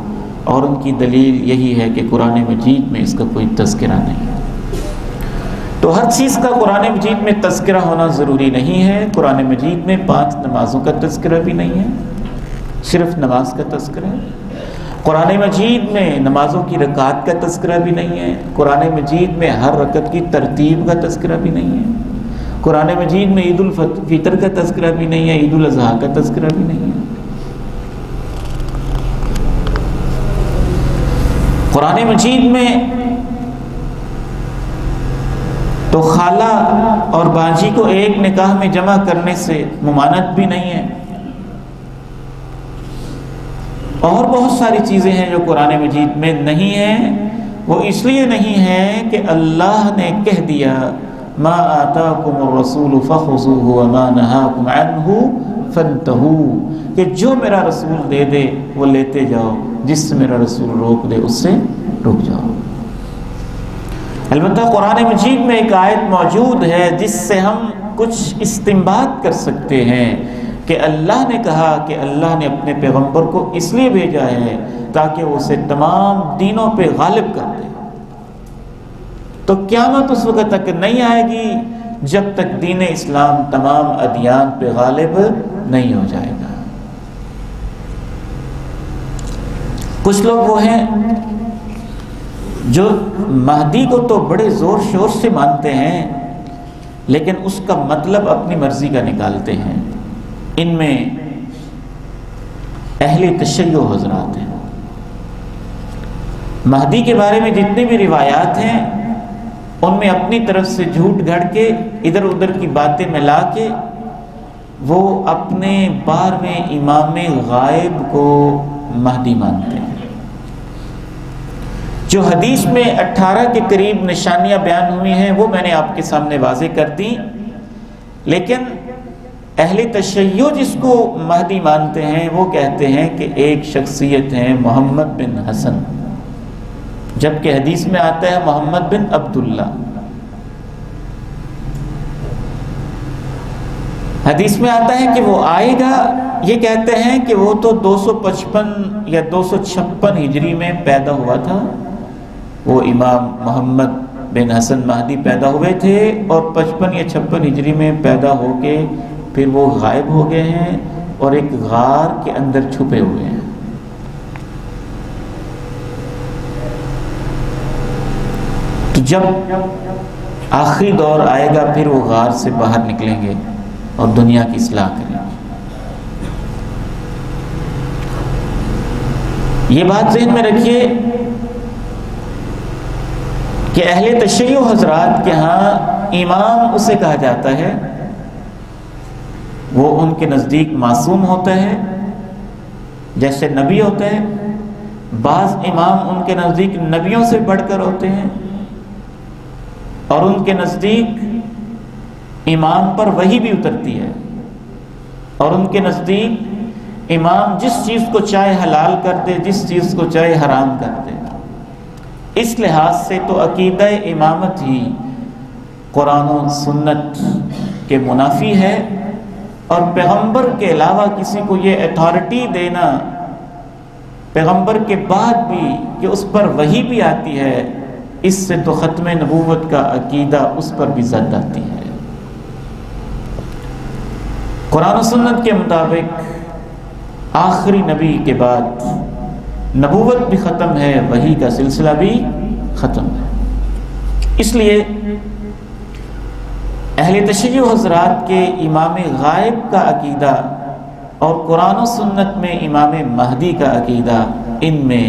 Speaker 1: اور ان کی دلیل یہی ہے کہ قرآن مجید میں اس کا کوئی تذکرہ نہیں ہے۔ تو ہر چیز کا قرآن مجید میں تذکرہ ہونا ضروری نہیں ہے۔ قرآن مجید میں 5 نمازوں کا تذکرہ بھی نہیں ہے، صرف نماز کا تذکرہ ہے۔ قرآن مجید میں نمازوں کی رکعات کا تذکرہ بھی نہیں ہے۔ قرآن مجید میں ہر رکعت کی ترتیب کا تذکرہ بھی نہیں ہے۔ قرآن مجید میں عید الفطر کا تذکرہ بھی نہیں ہے، عید الاضحیٰ کا تذکرہ بھی نہیں ہے۔ قرآن مجید میں تو خالہ اور بانجی کو ایک نکاح میں جمع کرنے سے ممانعت بھی نہیں ہے، اور بہت ساری چیزیں ہیں جو قرآن مجید میں نہیں ہیں۔ وہ اس لیے نہیں ہے کہ اللہ نے کہہ دیا ما آتاکم الرسول فخذوہ وما نہاکم عنہ فانتہوا، کہ جو میرا رسول دے دے وہ لیتے جاؤ، جس سے میرا رسول روک دے اس سے رک جاؤ۔ البتہ قرآن مجید میں ایک آیت موجود ہے جس سے ہم کچھ استنباط کر سکتے ہیں کہ اللہ نے کہا کہ اللہ نے اپنے پیغمبر کو اس لیے بھیجا ہے تاکہ وہ اسے تمام دینوں پہ غالب کر دے۔ تو قیامت اس وقت تک نہیں آئے گی جب تک دین اسلام تمام ادیان پہ غالب نہیں ہو جائے گا۔ کچھ لوگ وہ ہیں جو مہدی کو تو بڑے زور شور سے مانتے ہیں لیکن اس کا مطلب اپنی مرضی کا نکالتے ہیں۔ ان میں اہل تشیع حضرات ہیں۔ مہدی کے بارے میں جتنی بھی روایات ہیں ان میں اپنی طرف سے جھوٹ گھڑ کے ادھر ادھر کی باتیں ملا کے وہ اپنے بار میں امام غائب کو مہدی مانتے ہیں۔ جو حدیث میں 18 کے قریب نشانیاں بیان ہوئی ہیں وہ میں نے آپ کے سامنے واضح کر دی، لیکن اہل تشیع جس کو مہدی مانتے ہیں وہ کہتے ہیں کہ ایک شخصیت ہے محمد بن حسن، جبکہ حدیث میں آتا ہے محمد بن عبداللہ۔ حدیث میں آتا ہے کہ وہ آئے گا، یہ کہتے ہیں کہ وہ تو 255 یا 256 ہجری میں پیدا ہوا تھا، وہ امام محمد بن حسن مہدی پیدا ہوئے تھے، اور 55 یا 56 ہجری میں پیدا ہو کے پھر وہ غائب ہو گئے ہیں اور ایک غار کے اندر چھپے ہوئے ہیں۔ تو جب آخری دور آئے گا پھر وہ غار سے باہر نکلیں گے اور دنیا کی اصلاح کریں گے۔ یہ بات ذہن میں رکھیے کہ اہل تشیع حضرات کے ہاں امام اسے کہا جاتا ہے، وہ ان کے نزدیک معصوم ہوتا ہے جیسے نبی ہوتا ہے۔ بعض امام ان کے نزدیک نبیوں سے بڑھ کر ہوتے ہیں، اور ان کے نزدیک امام پر وحی بھی اترتی ہے، اور ان کے نزدیک امام جس چیز کو چاہے حلال کر دے، جس چیز کو چاہے حرام کر دے۔ اس لحاظ سے تو عقیدہ امامت ہی قرآن و سنت کے منافی ہے، اور پیغمبر کے علاوہ کسی کو یہ اتھارٹی دینا پیغمبر کے بعد بھی کہ اس پر وحی بھی آتی ہے، اس سے تو ختم نبوت کا عقیدہ اس پر بھی زد آتی ہے۔ قرآن و سنت کے مطابق آخری نبی کے بعد نبوت بھی ختم ہے، وحی کا سلسلہ بھی ختم ہے۔ اس لیے اہل تشیع حضرات کے امام غائب کا عقیدہ اور قرآن و سنت میں امام مہدی کا عقیدہ، ان میں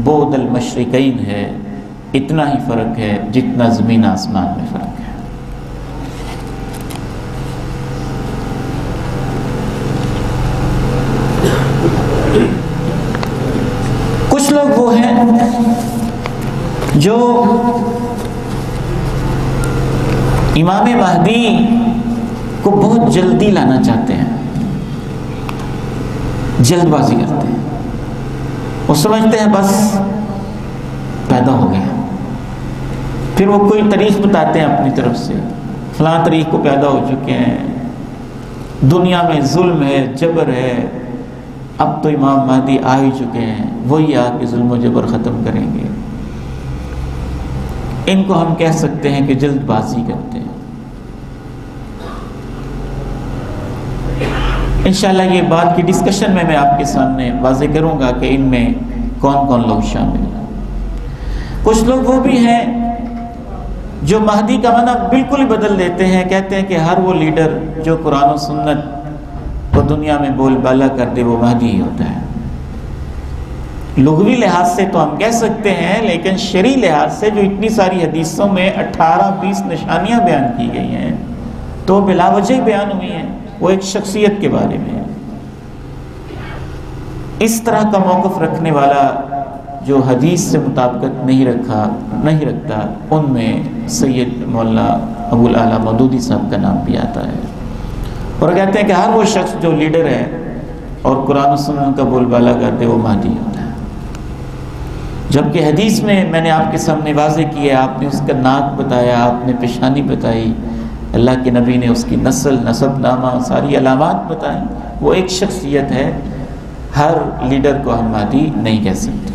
Speaker 1: بعد المشرقین ہے، اتنا ہی فرق ہے جتنا زمین آسمان میں فرق ہے۔ کچھ لوگ وہ ہیں جو امام مہدی کو بہت جلدی لانا چاہتے ہیں، جلد بازی کرتے ہیں، وہ سمجھتے ہیں بس پیدا ہو گیا، پھر وہ کوئی تاریخ بتاتے ہیں اپنی طرف سے، فلاں تاریخ کو پیدا ہو چکے ہیں، دنیا میں ظلم ہے، جبر ہے، اب تو امام مہدی آ ہی چکے ہیں، وہی آ کے ظلم و جبر ختم کریں گے۔ ان کو ہم کہہ سکتے ہیں کہ جلد بازی کرتے ہیں۔ انشاءاللہ یہ بات کی ڈسکشن میں آپ کے سامنے واضح کروں گا کہ ان میں کون کون لوگ شامل ہیں۔ کچھ لوگ وہ بھی ہیں جو مہدی کا معنی بالکل ہی بدل دیتے ہیں، کہتے ہیں کہ ہر وہ لیڈر جو قرآن و سنت کو دنیا میں بول بالا کر دے وہ مہدی ہی ہوتا ہے۔ لغوی لحاظ سے تو ہم کہہ سکتے ہیں، لیکن شرعی لحاظ سے جو اتنی ساری حدیثوں میں 18-20 نشانیاں بیان کی گئی ہیں تو بلا وجہ بیان ہوئی ہیں، وہ ایک شخصیت کے بارے میں ہے۔ اس طرح کا موقف رکھنے والا جو حدیث سے مطابقت نہیں رکھتا، ان میں سید مولانا ابو الاعلیٰ مودودی صاحب کا نام بھی آتا ہے، اور کہتے ہیں کہ ہر وہ شخص جو لیڈر ہے اور قرآن و سنت کا بول بالا کرتے وہ مہدی ہوتا ہے۔ جبکہ حدیث میں نے آپ کے سامنے واضح کیا، آپ نے اس کا ناک بتایا، آپ نے پیشانی بتائی، اللہ کے نبی نے اس کی نسل، نسب نامہ، ساری علامات بتائیں، وہ ایک شخصیت ہے، ہر لیڈر کو ہم مہدی نہیں کہہ سکتے۔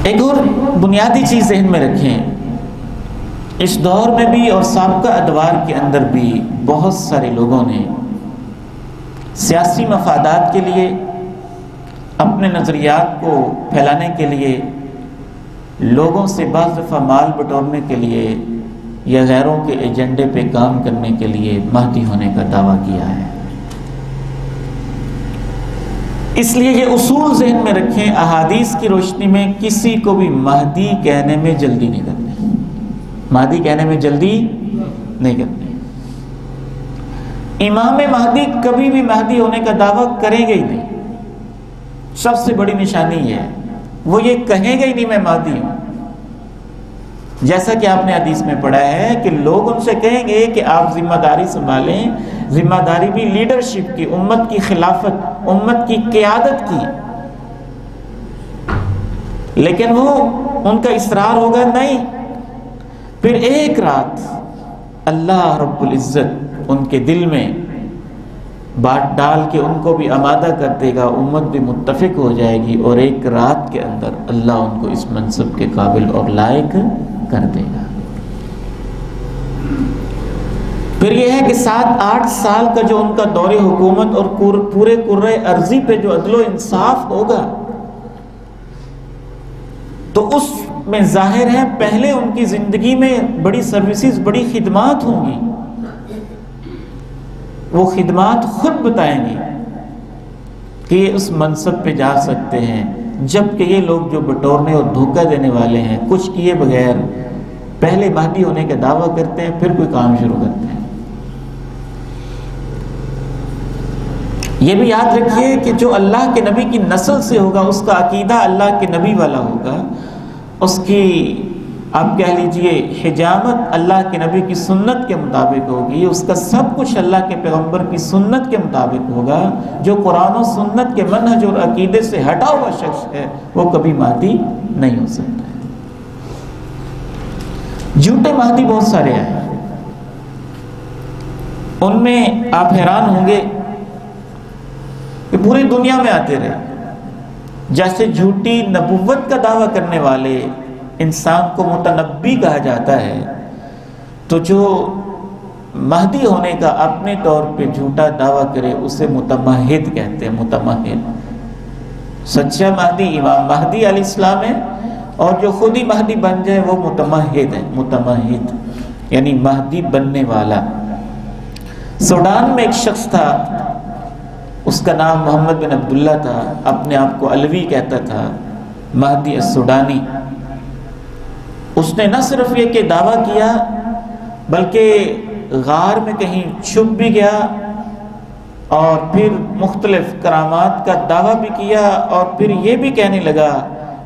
Speaker 1: ایک اور بنیادی چیز ذہن میں رکھیں، اس دور میں بھی اور سابقہ ادوار کے اندر بھی بہت سارے لوگوں نے سیاسی مفادات کے لیے، اپنے نظریات کو پھیلانے کے لیے، لوگوں سے بعض دفعہ مال بٹورنے کے لیے یا غیروں کے ایجنڈے پہ کام کرنے کے لیے مہدی ہونے کا دعویٰ کیا ہے۔ اس لیے یہ اصول ذہن میں رکھیں، احادیث کی روشنی میں کسی کو بھی مہدی کہنے میں جلدی نہیں کرنی، مہدی کہنے میں جلدی نہیں کرنی۔ امام مہدی کبھی بھی مہدی ہونے کا دعویٰ کریں گے ہی نہیں، سب سے بڑی نشانی یہ ہے، وہ یہ کہیں گے ہی نہیں میں مہدی ہوں۔ جیسا کہ آپ نے حدیث میں پڑھا ہے کہ لوگ ان سے کہیں گے کہ آپ ذمہ داری سنبھالیں، ذمہ داری بھی لیڈرشپ کی، امت کی خلافت، امت کی قیادت کی، لیکن وہ ان کا اصرار ہوگا نہیں۔ پھر ایک رات اللہ رب العزت ان کے دل میں بات ڈال کے ان کو بھی آمادہ کر دے گا، امت بھی متفق ہو جائے گی، اور ایک رات کے اندر اللہ ان کو اس منصب کے قابل اور لائق کر دے گا۔ پھر یہ ہے کہ 7-8 سال کا جو ان کا دور حکومت اور پورے کرۂ ارضی پہ جو عدل و انصاف ہوگا، تو اس میں ظاہر ہے پہلے ان کی زندگی میں بڑی سروسز، بڑی خدمات ہوں گی، وہ خدمات خود بتائیں گی کہ یہ اس منصب پہ جا سکتے ہیں، جبکہ یہ لوگ جو بٹورنے اور دھوکہ دینے والے ہیں، کچھ کیے بغیر پہلے مہدی ہونے کا دعویٰ کرتے ہیں، پھر کوئی کام شروع کرتے ہیں۔ یہ بھی یاد رکھیے کہ جو اللہ کے نبی کی نسل سے ہوگا، اس کا عقیدہ اللہ کے نبی والا ہوگا، اس کی آپ کہہ لیجئے حجامت اللہ کے نبی کی سنت کے مطابق ہوگی، اس کا سب کچھ اللہ کے پیغمبر کی سنت کے مطابق ہوگا۔ جو قرآن و سنت کے منہج اور عقیدے سے ہٹا ہوا شخص ہے وہ کبھی مہدی نہیں ہو سکتا ہے۔ جھوٹے مہدی بہت سارے ہیں، ان میں آپ حیران ہوں گے کہ پوری دنیا میں آتے رہے۔ جیسے جھوٹی نبوت کا دعویٰ کرنے والے انسان کو متنبی کہا جاتا ہے، تو جو مہدی ہونے کا اپنے طور پہ جھوٹا دعویٰ کرے اسے متمہد کہتے ہیں۔ متمہد، سچا مہدی امام مہدی علیہ السلام ہے، اور جو خود ہی مہدی بن جائے وہ متمہد ہے۔ متمہد یعنی مہدی بننے والا۔ سوڈان میں ایک شخص تھا، اس کا نام محمد بن عبداللہ تھا، اپنے آپ کو علوی کہتا تھا، مہدی السوڈانی۔ اس نے نہ صرف یہ کہ دعویٰ کیا بلکہ غار میں کہیں چھپ بھی گیا اور پھر مختلف کرامات کا دعویٰ بھی کیا، اور پھر یہ بھی کہنے لگا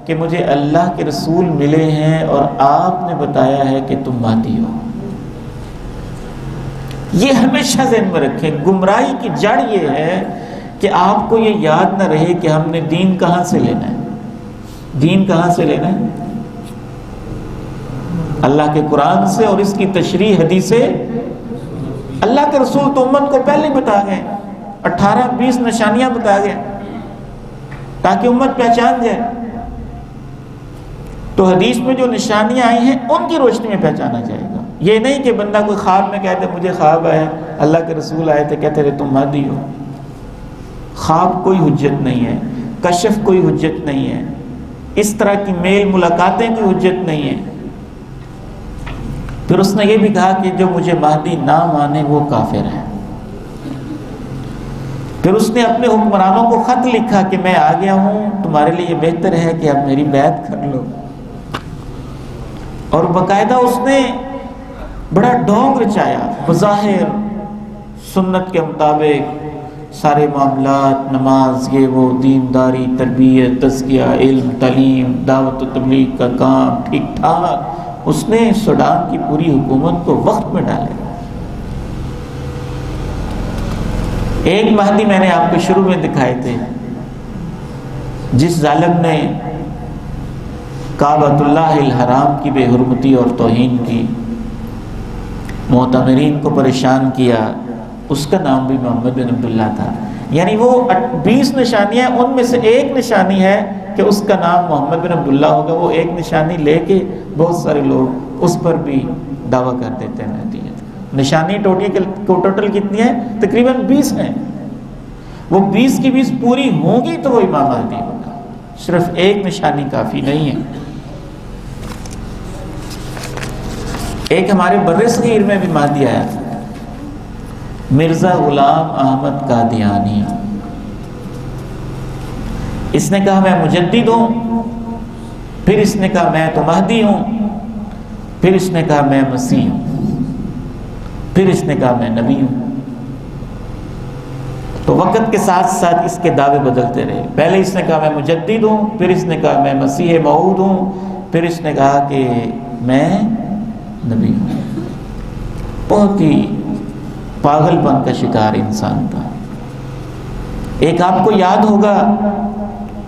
Speaker 1: کہ مجھے اللہ کے رسول ملے ہیں اور آپ نے بتایا ہے کہ تم مہدی ہو۔ یہ ہمیشہ ذہن میں رکھیں، گمراہی کی جڑ یہ ہے کہ آپ کو یہ یاد نہ رہے کہ ہم نے دین کہاں سے لینا ہے۔ دین کہاں سے لینا ہے؟ اللہ کے قرآن سے، اور اس کی تشریح حدیث۔ اللہ کے رسول تو امت کو پہلے بتا گئے، 18-20 نشانیاں بتا گئے تاکہ امت پہچان جائے۔ تو حدیث میں جو نشانیاں آئی ہیں ان کی روشنی میں پہچانا جائے گا۔ یہ نہیں کہ بندہ کوئی خواب میں کہتے مجھے خواب آیا، اللہ کے رسول آئے تھے کہتے رہے تم مہدی ہو۔ خواب کوئی حجت نہیں ہے، کشف کوئی حجت نہیں ہے، اس طرح کی میل ملاقاتیں کوئی حجت نہیں ہے۔ پھر اس نے یہ بھی کہا کہ جو مجھے مہدی نہ مانے وہ کافر ہے۔ پھر اس نے اپنے حکمرانوں کو خط لکھا کہ میں آ گیا ہوں، تمہارے لیے یہ بہتر ہے کہ اب میری بیعت کر لو۔ اور باقاعدہ اس نے بڑا ڈھونگ رچایا، بظاہر سنت کے مطابق سارے معاملات، نماز، یہ وہ، دینداری، تربیت، تزکیہ، علم، تعلیم، دعوت و تبلیغ کا کام ٹھیک ٹھاک اس نے سوڈان کی پوری حکومت کو وقت میں ڈالے۔ ایک مہدی میں نے آپ کو شروع میں دکھائے تھے، جس ظالم نے کعبۃ اللہ الحرام کی بے حرمتی اور توہین کی، معتمرین کو پریشان کیا، اس کا نام بھی محمد بن عبداللہ تھا۔ یعنی وہ 20 نشانیاں، ان میں سے ایک نشانی ہے کہ اس کا نام محمد بن عبداللہ ہوگا۔ وہ ایک نشانی لے کے بہت سارے لوگ اس پر بھی دعویٰ کر دیتے ہیں مہدی ہے۔ نشانی ٹوٹل کتنی ہے؟ تقریباً 20 ہیں۔ وہ 20 کی 20 پوری ہوں گی تو وہ امام مہدی ہوگا، صرف ایک نشانی کافی نہیں ہے۔ ایک ہمارے بر صغیر میں بھی مہدی آیا تھا، مرزا غلام احمد قادیانی۔ اس نے کہا میں مجدد ہوں، پھر اس نے کہا میں تو مہدی ہوں، پھر اس نے کہا میں مسیح ہوں، پھر اس نے کہا میں نبی ہوں۔ تو وقت کے ساتھ ساتھ اس کے دعوے بدلتے رہے۔ پہلے اس نے کہا میں مجدد ہوں، پھر اس نے کہا میں مسیح موعود ہوں، پھر اس نے کہا کہ میں نبی ہوں۔ بہت ہی پاگل پن کا شکار انسان تھا۔ ایک آپ کو یاد ہوگا،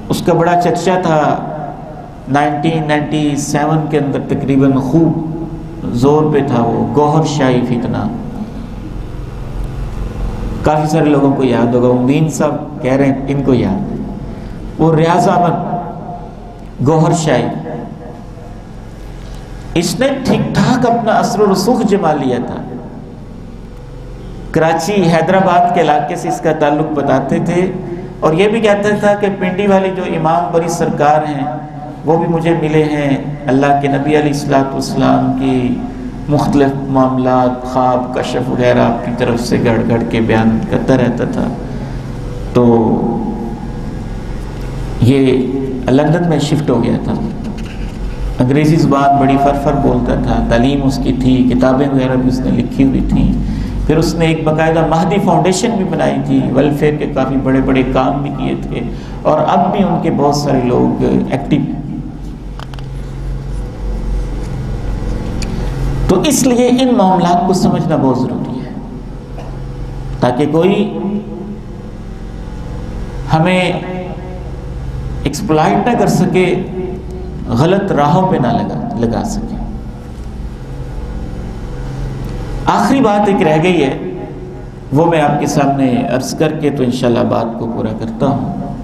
Speaker 1: اس کا بڑا چرچا تھا 1997 کے اندر، تقریباً خوب زور پہ تھا وہ گوہر شاہی فتنہ۔ کافی سارے لوگوں کو یاد ہوگا، امین صاحب کہہ رہے ہیں ان کو یاد ہے۔ وہ ریاض احمد گوہر شاہی، اس نے ٹھیک ٹھاک اپنا اثر و رسوخ جما لیا تھا۔ کراچی، حیدرآباد کے علاقے سے اس کا تعلق بتاتے تھے، اور یہ بھی کہتا تھا کہ پنڈی والی جو امام بری سرکار ہیں وہ بھی مجھے ملے ہیں، اللہ کے نبی علیہ الصلوۃ والسلام کی مختلف معاملات، خواب، کشف وغیرہ آپ کی طرف سے گڑ گڑ کے بیان کرتا رہتا تھا۔ تو یہ لندن میں شفٹ ہو گیا تھا، انگریزی زبان بڑی فر بولتا تھا، تعلیم اس کی تھی، کتابیں وغیرہ بھی اس نے لکھی ہوئی تھیں۔ پھر اس نے ایک باقاعدہ مہدی فاؤنڈیشن بھی بنائی تھی، ویلفیئر کے کافی بڑے بڑے کام بھی کیے تھے، اور اب بھی ان کے بہت سارے لوگ ایکٹیو ہیں۔ تو اس لیے ان معاملات کو سمجھنا بہت ضروری ہے، تاکہ کوئی ہمیں ایکسپلائٹ نہ کر سکے، غلط راہوں پہ نہ لگا سکے۔ آخری بات ایک رہ گئی ہے، وہ میں آپ کے سامنے عرض کر کے تو انشاءاللہ بات کو پورا کرتا ہوں۔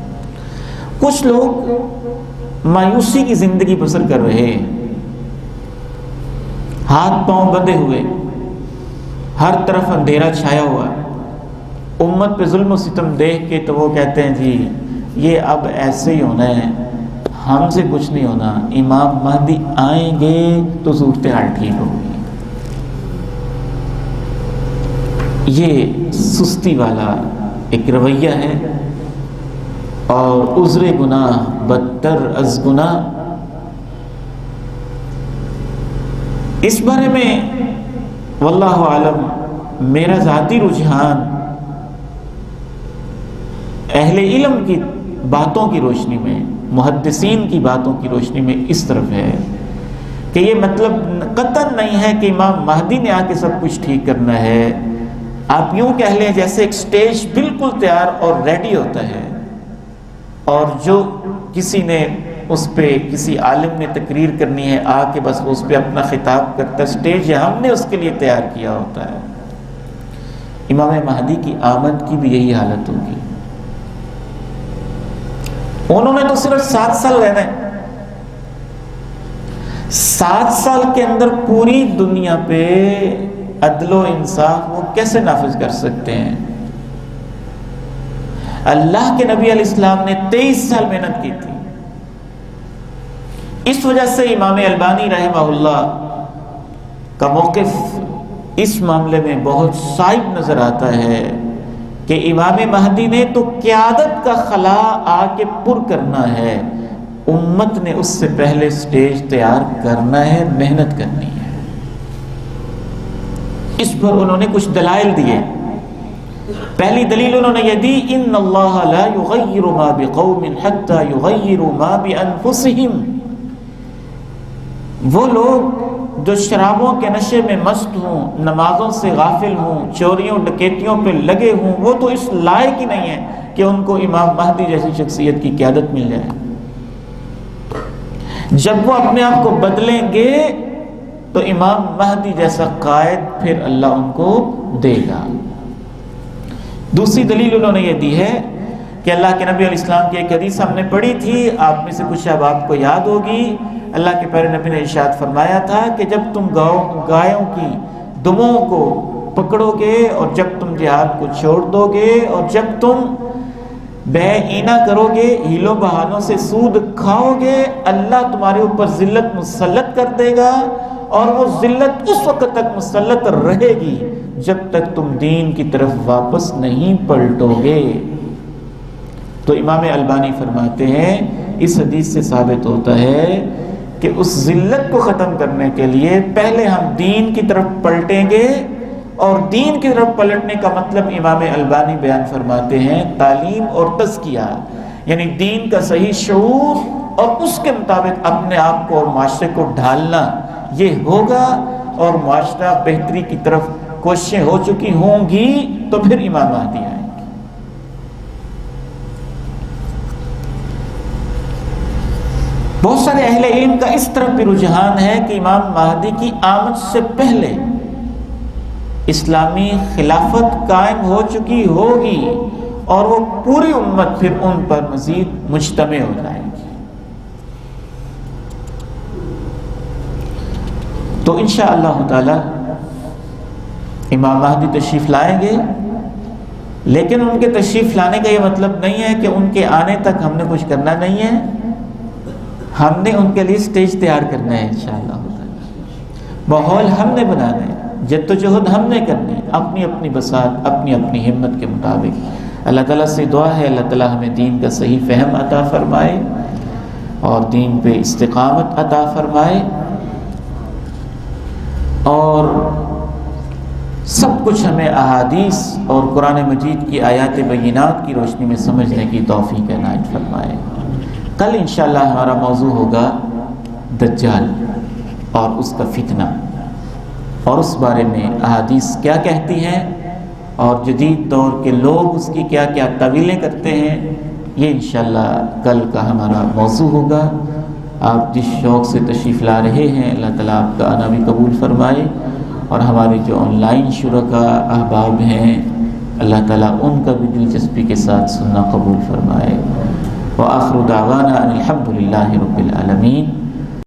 Speaker 1: کچھ لوگ مایوسی کی زندگی بسر کر رہے ہیں، ہاتھ پاؤں بندھے ہوئے، ہر طرف اندھیرا چھایا ہوا، امت پہ ظلم و ستم دیکھ کے تو وہ کہتے ہیں جی یہ اب ایسے ہی ہونا ہے، ہم سے کچھ نہیں ہونا، امام مہدی آئیں گے تو صورتحال ٹھیک ہوگی۔ یہ سستی والا ایک رویہ ہے، اور عذر گناہ بدتر از گناہ۔ اس بارے میں واللہ عالم میرا ذاتی رجحان اہل علم کی باتوں کی روشنی میں، محدثین کی باتوں کی روشنی میں اس طرف ہے کہ یہ مطلب قطعاً نہیں ہے کہ امام مہدی نے آ کے سب کچھ ٹھیک کرنا ہے۔ آپ یوں کہہ لیں جیسے ایک سٹیج بالکل تیار اور ریڈی ہوتا ہے، اور جو کسی نے اس پہ کسی عالم نے تقریر کرنی ہے، آ کے بس اس پہ اپنا خطاب کرتا ہے، سٹیج ہم نے اس کے لیے تیار کیا ہوتا ہے۔ امام مہدی کی آمد کی بھی یہی حالت ہوگی۔ انہوں نے تو صرف 7 سال رہنا ہے، 7 سال کے اندر پوری دنیا پہ عدل و انصاف وہ کیسے نافذ کر سکتے ہیں؟ اللہ کے نبی علیہ السلام نے 23 سال محنت کی تھی۔ اس وجہ سے امام البانی رحمہ اللہ کا موقف اس معاملے میں بہت صائب نظر آتا ہے کہ امام مہدی نے تو قیادت کا خلا آ کے پر کرنا ہے، امت نے اس سے پہلے سٹیج تیار کرنا ہے، محنت کرنی ہے۔ اس پر انہوں نے کچھ دلائل دیے۔ پہلی دلیل انہوں نے یہ دی، ان اللہ لا یغیر ما بقوم حتی یغیروا ما بانفسہم۔ وہ لوگ جو شرابوں کے نشے میں مست ہوں، نمازوں سے غافل ہوں، چوریوں ڈکیتیوں پہ لگے ہوں، وہ تو اس لائق ہی نہیں ہے کہ ان کو امام مہدی جیسی شخصیت کی قیادت مل جائے۔ جب وہ اپنے آپ کو بدلیں گے تو امام مہدی جیسا قائد پھر اللہ ان کو دے گا۔ دوسری دلیل انہوں نے یہ دی ہے کہ اللہ کے نبی علیہ السلام کی ایک حدیث ہم نے پڑھی تھی، آپ میں سے کچھ اب آپ کو یاد ہوگی۔ اللہ کے پیارے نبی نے ارشاد فرمایا تھا کہ جب تم گایوں کی دموں کو پکڑو گے، اور جب تم جہاد کو چھوڑ دو گے، اور جب تم بے اینا کرو گے، ہیلوں بہانوں سے سود کھاؤ گے، اللہ تمہارے اوپر ذلت مسلط کر دے گا، اور وہ ذلت اس وقت تک مسلط رہے گی جب تک تم دین کی طرف واپس نہیں پلٹو گے۔ تو امام البانی فرماتے ہیں اس حدیث سے ثابت ہوتا ہے کہ اس ذلت کو ختم کرنے کے لیے پہلے ہم دین کی طرف پلٹیں گے، اور دین کی طرف پلٹنے کا مطلب امام البانی بیان فرماتے ہیں تعلیم اور تزکیہ، یعنی دین کا صحیح شعور اور اس کے مطابق اپنے آپ کو اور معاشرے کو ڈھالنا، یہ ہوگا اور معاشرہ بہتری کی طرف کوششیں ہو چکی ہوں گی تو پھر امام مہدی آئیں گے۔ بہت سارے اہل علم کا اس طرف بھی رجحان ہے کہ امام مہدی کی آمد سے پہلے اسلامی خلافت قائم ہو چکی ہوگی، اور وہ پوری امت پھر ان پر مزید مجتمع ہو جائے گی۔ تو انشاءاللہ تعالی امام مہدی تشریف لائیں گے، لیکن ان کے تشریف لانے کا یہ مطلب نہیں ہے کہ ان کے آنے تک ہم نے کچھ کرنا نہیں ہے، ہم نے ان کے لیے سٹیج تیار کرنا ہے انشاءاللہ تعالی، ماحول ہم نے بنانا ہے، جدوجہد ہم نے کرنی، اپنی اپنی بساط، اپنی اپنی ہمت کے مطابق۔ اللہ تعالیٰ سے دعا ہے اللہ تعالیٰ ہمیں دین کا صحیح فہم عطا فرمائے اور دین پہ استقامت عطا فرمائے، اور سب کچھ ہمیں احادیث اور قرآن مجید کی آیات بینات کی روشنی میں سمجھنے کی توفیق عنایت فرمائے۔ کل انشاءاللہ ہمارا موضوع ہوگا دجال اور اس کا فتنہ، اور اس بارے میں احادیث کیا کہتی ہیں اور جدید دور کے لوگ اس کی کیا کیا تعویلیں کرتے ہیں، یہ انشاءاللہ کل کا ہمارا موضوع ہوگا۔ آپ جس شوق سے تشریف لا رہے ہیں اللہ تعالیٰ آپ کا آنا بھی قبول فرمائے، اور ہمارے جو آن لائن شرکاء احباب ہیں اللہ تعالیٰ ان کا بھی دلچسپی کے ساتھ سننا قبول فرمائے۔ وآخر دعوانا ان الحمد للہ رب العالمین۔